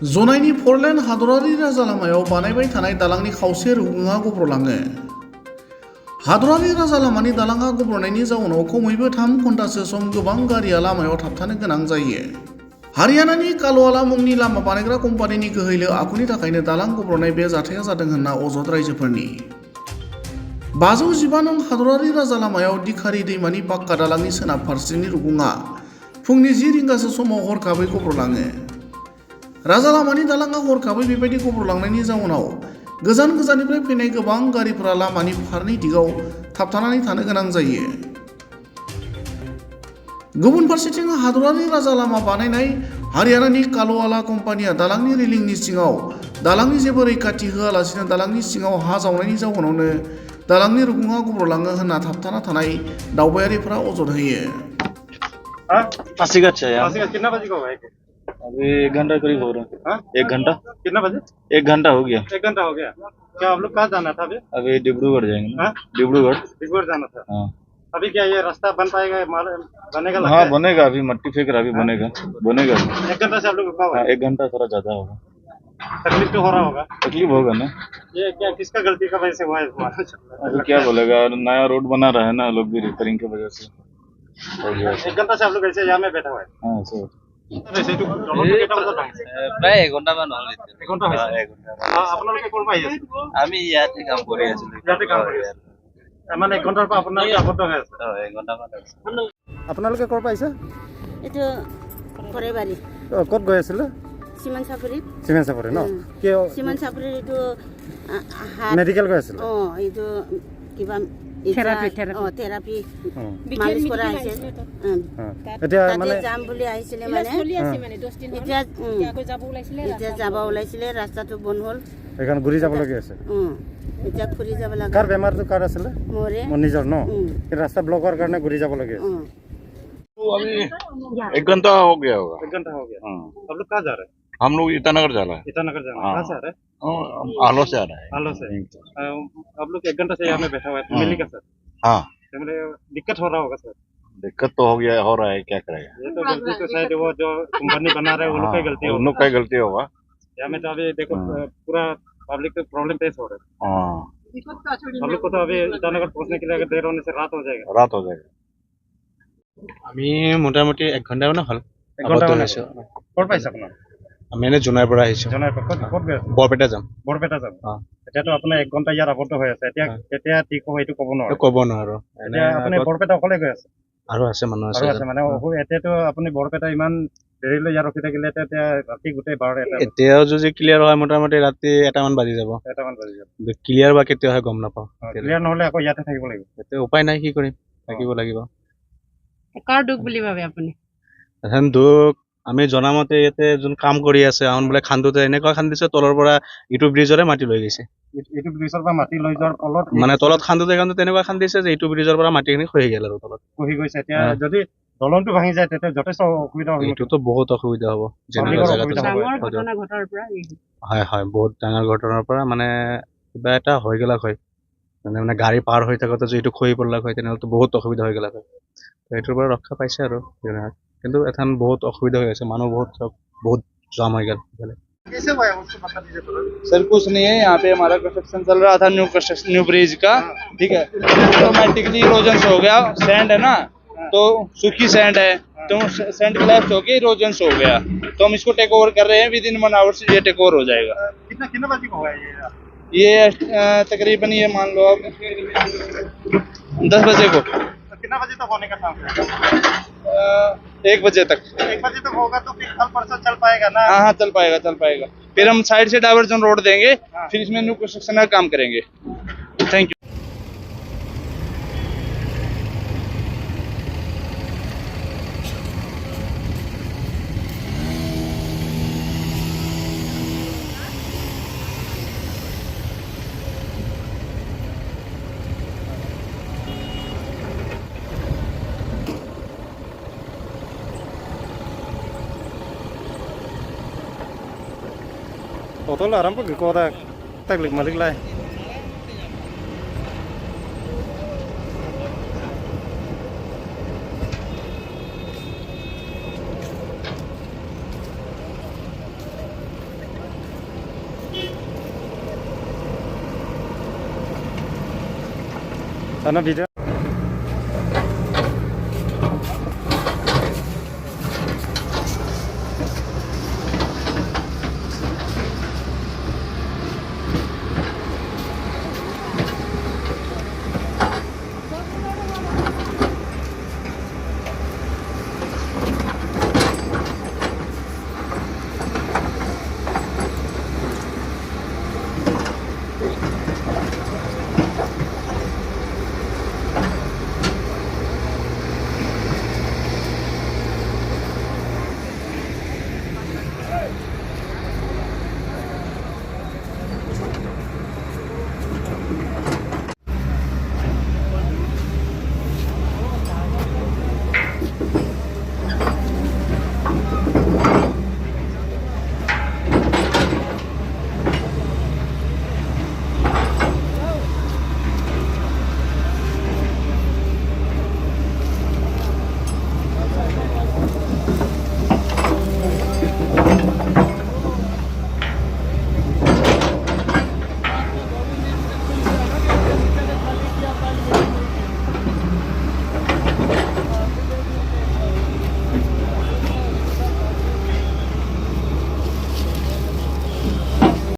जनाइनि फरलेन हादरारि राजालामायाव बानायबाय थानाय दालांनि खावसे रुगुङा गब्रलाङो। हादरारि राजालामानि दालाङा गब्रनायनि जाउनाव खमैबो 3 घन्टासो सम गोबां गारिया लामायाव थाबथानो गोनां जायो। हारियानानि कालवाला मुंनि लामा बानायग्रा कम्पानिनि गोहैलो आखुनि थाखायनो दालां गब्रनाय बे जाथाया जादों होनना अजद रायजोफोरनि। 515 नं हादरारि राजालामायाव दिखारि दैमानि पाक्का दालांनि सोनाब फारसेनि रुगुङा फुंनि 10 रिंगासो समाव हरखाबै गब्रलाङो। राजालामानि दालाङा हरखाबै बेबायदि गब्रलांनायनि जाउनाव गोजान गोजाननिफ्राय फैनाय गोबां गारिफोरा लामानि फारनै दिगाव थाबथानानै थानो गोनां जायो। गुबुन फारसेथिं हादरारि राजालामा बानायनाय हारियानानि कालवाला कम्पानिया दालांनि रेलिंनि सिङाव दालांनि जेबो रैखाथि होआलासिनो दालांनि सिङाव हा जावनायनि जाउनावनो दालांनि रुगुङा गब्रलाङो होनना थाबथाना थानाय दावबायारिफोरा अजद होयो। पासीघाट से यहाँ कितना बजे का हुआ है? अभी 1 घंटा करीब हो रहा है। हाँ? 1 घंटा कितना बजे? 1 घंटा हो गया। 1 घंटा हो गया। क्या आप लोग कहाँ जाना था अभी? अभी डिब्रूगढ़ जाएंगे ना? हाँ? डिब्रूगढ़ जाना था। हाँ अभी क्या ये रास्ता बन पाएगा? बनेगा लगता हाँ है? बनेगा, अभी मट्टी फेंक रहा, अभी बनेगा। 1 घंटा से आप लोग रुका हुआ है? 1 घंटा थोड़ा ज्यादा होगा। तकलीफ तो हो रहा होगा। तकलीफ होगा ना। ये क्या किसका गलती का वजह से हुआ है? अभी क्या बोलेगा, नया रोड बना रहा है ना, लोग भी रिपेयरिंग की वजह से हो गया। 1 घंटा से आप लोग ऐसे यहाँ में बैठा हुआ है? हाँ सर প্ৰায় এঘণ্টামান হ'ল। 1 ঘন্টা হৈছে। আপোনালোকে ক'ৰ পৰা আহি আছে? আমি ইয়াতে কাম কৰি আছিলো। ইয়াতে কাম কৰি আছে। মানে 1 ঘণ্টাৰ পৰা আপোনালোকে আবদ্ধ হৈ আছে? এঘণ্টামান হৈছে। আপোনালোকে ক'ৰ পৰা আহিছে? এইটো কৰেবাৰী ক'ত গৈ আছিলে? চিমান চাপৰিত। চিমেণ্ট চাপৰি ন? কিয় চিমান চাপৰিত এইটো মেডিকেল গৈ আছিলে? এইটো কিবা থেৰাপি মালিচ কৰা আহিছে। এতিয়া মানে যাম বুলি আহিছিলে, মানে এতিয়া যাব ওলাইছিলে, ৰাস্তাটো বন্ধ হ'ল, সেইকাৰণে ঘূৰি যাবলগীয়া আছে। এতিয়া ঘূৰি যাব লাগে। কাৰ বেমাৰটো কাৰ আছিলে? মোৰে। মোৰ নিজৰ ন? ৰাস্তা ব্লক হোৱাৰ কাৰণে ঘূৰি যাবলগীয়া আছে। अभी 1 घंटा हो गया होगा। 1 घंटा हो गया। आप लोग कहाँ जा रहे हैं? हम लोग ईटानगर जा रहा है। ईटानगर जाना है। कहाँ से आ रहे हैं? आलो से आ रहा है। आलो से। आप लोग 1 घंटा से यहाँ में बैठा हुआ है, मिलेगा सर? हाँ दिक्कत हो रहा होगा सर? दिक्कत तो हो रहा है, क्या करेगा। ये तो गलती तो शायद वो जो कंपनी बना रहे हैं उन लोग की गलती उन लोग का गलती होगा। यहाँ में तो अभी देखो पूरा पब्लिक को प्रॉब्लम फेस हो रहा है। हम लोग को तो अभी ईटानगर पहुँचने के लिए अगर देर होने से रात हो जाएगा। रात हो जाएगा। আমি মোটামুটি 1 ঘণ্টা মানে হ'ল। 1 ঘণ্টা হৈছে। ক'ত পাইছে আপোনাৰ? আমি এনে জোনাইৰ পৰা আহিছোঁ। জনাই ক'ত গৈ আছে? বৰপেটা যাম। বৰপেটা যাম। এতিয়াতো আপোনাৰ 1 ঘণ্টা ইয়াত আবদ্ধ হৈ আছে। এতিয়া কেতিয়া ঠিক হ'ব এইটো ক'ব নোৱাৰো। ক'ব নোৱাৰো। এতিয়া আপুনি বৰপেটা অকলে গৈ আছে? আৰু আছে মানুহ আছে। মানে এতিয়াতো আপুনি বৰপেটা ইমান দেৰিলৈ ইয়াত ৰখি থাকিলে এতিয়া ৰাতি গোটেই 12টা। এতিয়াও যদি ক্লিয়াৰ হয় মোটামুটি ৰাতি 1টামান বাজি যাব। 1টামান বাজি যাব। ক্লিয়াৰ বা কেতিয়া হয় গম নাপাওঁ। ক্লিয়াৰ নহ'লে আকৌ ইয়াতে থাকিব লাগিব। এতিয়া উপায় নাই, কি কৰিম, থাকিব লাগিব। কাৰ দুখ বুলি ভাবে আপুনি? দুখ আমি জনামতে ইয়াতে যোন কাম কৰি আছে আহন বোলে খান্দোতে এনেকুৱা খান্দিছে, তলৰ পৰা ইটো ব্ৰিজৰে মাটি লৈ গৈছে। এইটো ব্ৰিজৰ পৰা মাটি লৈ যোৱাৰ ফলত মানে তলত খান্দোতে তেনেকুৱা খান্দিছে যে ইটো ব্ৰিজৰ পৰা মাটিখিনি খহি গ'ল আৰু তলত খহি গৈছে। এতিয়া যদি দলংটো ভাঙি যায় তেতিয়া যথেষ্ট অসুবিধা হ'ব। এইটোতো বহুত অসুবিধা হ'ব। হয় হয়, বহুত ডাঙৰ ঘটনাৰ পৰা মানে কিবা এটা হৈ গেলাক হয়, মানে গাড়ী পাৰ হৈ থাকোঁতে যদি এইটো খহি পৰিলাক হয় তেনেহ'লেতো বহুত অসুবিধা হৈ গেলাক হয়। এইটোৰ পৰা ৰক্ষা পাইছে আৰু, কিন্তু এখন বহুত অসুবিধা হৈ আছে, মানুহ বহুত জাম হৈ গ'ল। सर कुछ नहीं है, यहाँ पे हमारा कंस्ट्रक्शन चल रहा था, न्यू ब्रिज का। ठीक है, ऑटोमेटिकली इरोजन्स हो गया, सैंड है ना, तो सूखी सैंड है, तो सैंड क्लैप्स होके इरोजन्स हो गया, तो हम इसको टेक ओवर कर रहे हैं। विद इन 1 आवर से ये टेक ओवर हो जाएगा। कितना बजे को हुआ ये तकरीबन ये मान लो आप 10 बजे को। कितना बजे तक होने का था? 1 बजे तक। 1 बजे तक होगा तो फिर कल परसों चल पाएगा ना? हाँ चल पाएगा। फिर हम साइड से डाइवर्जन रोड देंगे, फिर इसमें न्यू कंस्ट्रक्शन का काम करेंगे। Thank you. Total là lắm cái cô ta tác lực mà lực lại. তাৰমানে ভিডিঅ'